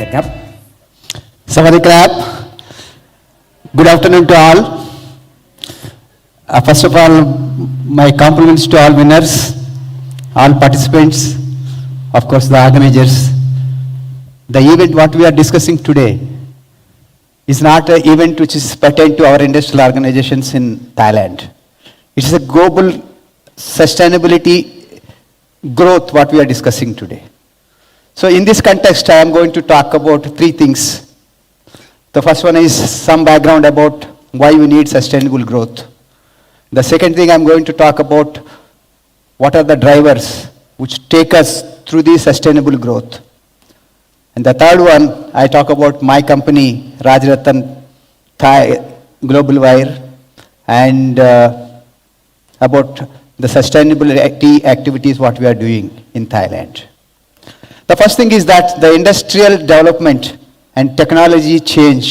ครับสวัสดีครับ Good afternoon to all. First of all, my compliments to all winners, all participants, of course the organizers. The event what we are discussing today is not an event which is pertinent to our industrial organizations in Thailand. It is a global sustainability growth what we are discussing today. So in this context, I am going to talk about three things. The first one is some background about why we need sustainable growth. The second thing I'm going to talk about what are the drivers which take us through the sustainable growth. And the third one, I talk about my company, Rajratan Thai Global Wire, and about the sustainability activities what we are doing in Thailand. The first thing is that the industrial development and technology change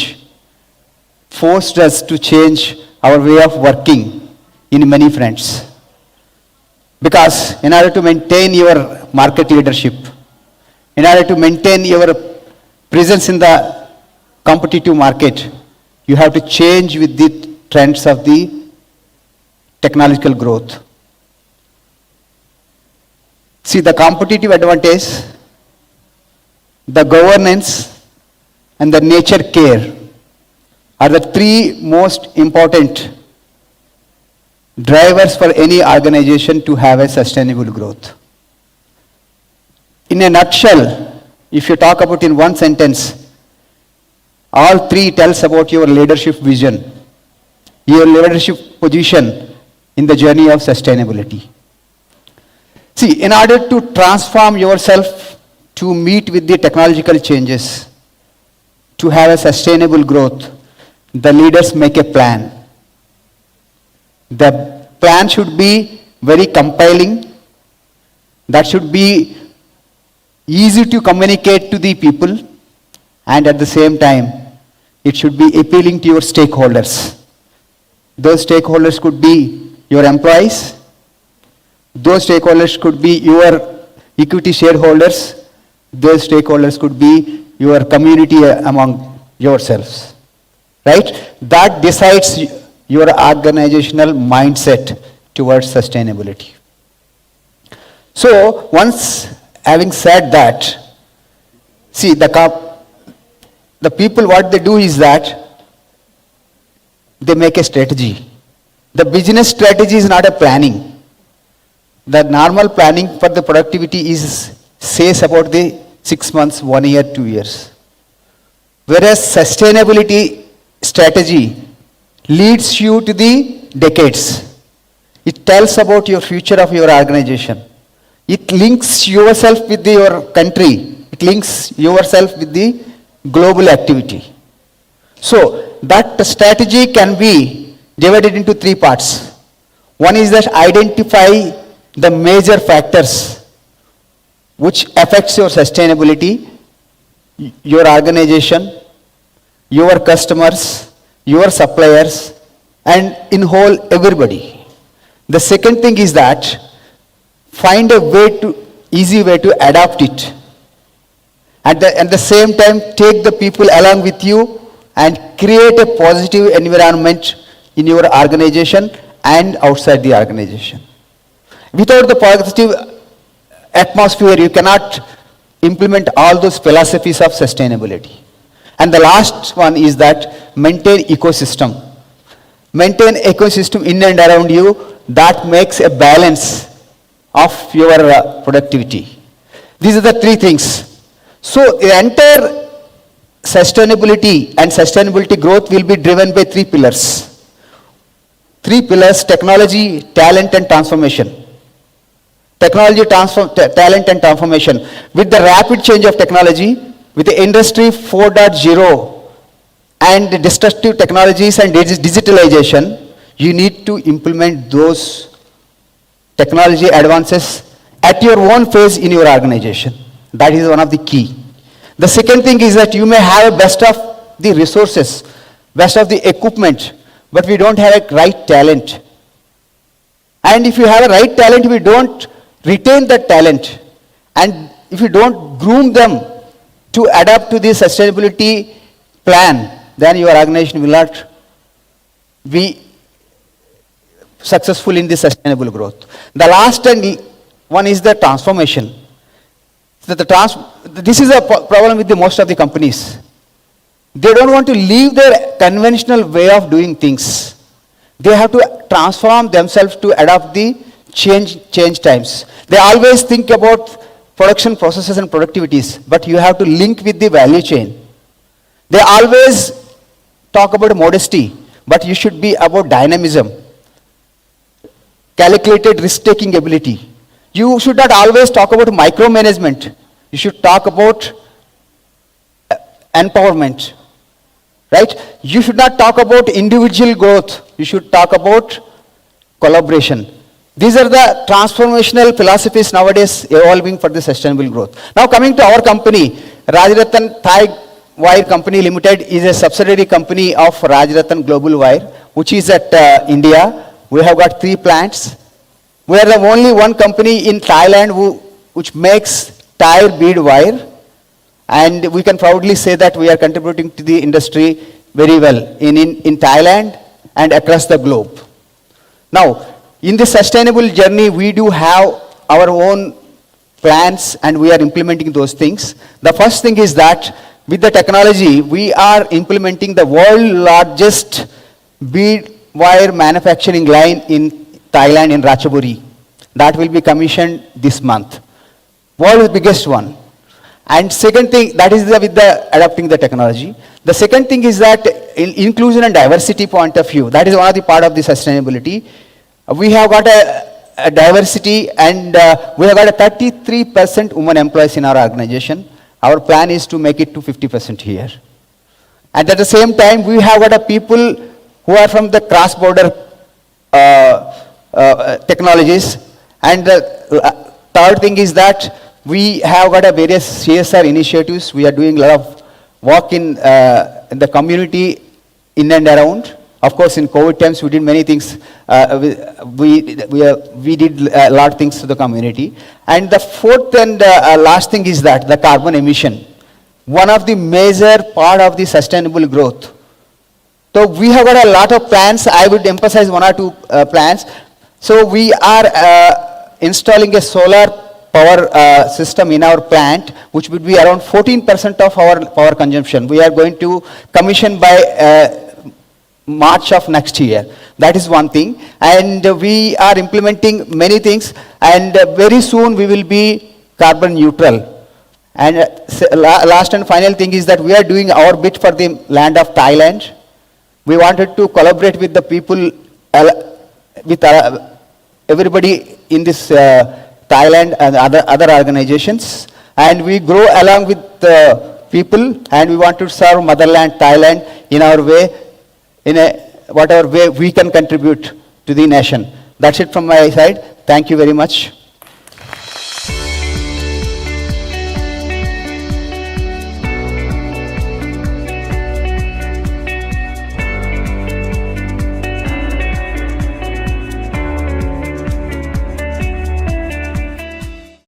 forced us to change our way of working in many fronts. Because in order to maintain your market leadership, in order to maintain your presence in the competitive market, you have to change with the trends of the technological growth. See, the competitive advantage, the governance, and the nature care are the three most important drivers for any organization to have a sustainable growth. In a nutshell, if you talk about in one sentence, all three tells about your leadership vision, your leadership position in the journey of sustainability. See, in order to transform yourself to meet with the technological changes, to have a sustainable growth, the leaders make a plan. The plan should be very compelling, that should be easy to communicate to the people, and at the same time, it should be appealing to your stakeholders. Those stakeholders could be your employees, those stakeholders could be your equity shareholders, those stakeholders could be your community among yourselves, right? That decides your organizational mindset towards sustainability. So once having said that, see the people what they do is that they make a strategy. The business strategy is not a planning. The normal planning for the productivity says about the 6 months, 1 year, 2 years. Whereas sustainability strategy leads you to the decades. It tells about your future of your organization. It links yourself with your country. It links yourself with the global activity. So that strategy can be divided into three parts. One is that identify the major factors which affects your sustainability, your organization, your customers, your suppliers, and in whole everybody. The second thing is that find a easy way to adapt it. At the same time, take the people along with you and create a positive environment in your organization and outside the organization. Without the positive atmosphere, you cannot implement all those philosophies of sustainability. And the last one is that maintain ecosystem. Maintain ecosystem in and around you that makes a balance of your productivity. These are the three things. So the entire sustainability and sustainability growth will be driven by three pillars. Three pillars: technology, talent, and transformation. Technology, talent, and transformation. With the rapid change of technology, with the industry 4.0 and disruptive technologies and digitalization, you need to implement those technology advances at your own pace in your organization. That is one of the key. The second thing is that you may have a best of the resources, best of the equipment, but we don't have a right talent. And if you have a right talent, we don't retain that talent. And if you don't groom them to adapt to the sustainability plan, then your organization will not be successful in the sustainable growth. The last and one is the transformation. This is a problem with the most of the companies. They don't want to leave their conventional way of doing things. They have to transform themselves to adapt the change times. They always think about production processes and productivities, but you have to link with the value chain. They always talk about modesty, but you should be about dynamism, calculated risk-taking ability. You should not always talk about micromanagement. You should talk about empowerment, right? You should not talk about individual growth. You should talk about collaboration. These are the transformational philosophies nowadays evolving for the sustainable growth. Now coming to our company, Rajaratan Thai Wire Company Limited is a subsidiary company of Rajaratan Global Wire, which is at India. We have got 3 plants. We are the only one company in Thailand which makes tire bead wire, and we can proudly say that we are contributing to the industry very well in Thailand and across the globe. Now, in the sustainable journey, we do have our own plans and we are implementing those things. The first thing is that with the technology, we are implementing the world's largest bead wire manufacturing line in Thailand, in Ratchaburi. That will be commissioned this month. World's biggest one. And second thing, that is with the adapting the technology. The second thing is that in inclusion and diversity point of view, that is one of the part of the sustainability. We have got a diversity and we have got a 33% women employees in our organization. Our plan is to make it to 50% here. And at the same time, we have got a people who are from the cross-border technologies. And the third thing is that we have got a various CSR initiatives. We are doing a lot of work in the community in and around. Of course, in COVID times, we did many things. We did a lot of things to the community. And the fourth and last thing is that the carbon emission. One of the major part of the sustainable growth. So we have got a lot of plans. I would emphasize 1 or 2 plans. So we are installing a solar power system in our plant, which would be around 14% of our power consumption. We are going to commission by March of next year. That is one thing. And we are implementing many things. And very soon we will be carbon neutral. And last and final thing is that we are doing our bit for the land of Thailand. We wanted to collaborate with the people, with everybody in this Thailand and other organizations. And we grow along with the people, and we want to serve motherland, Thailand, in our way, in whatever way we can contribute to the nation. That's it from my side. Thank you very much.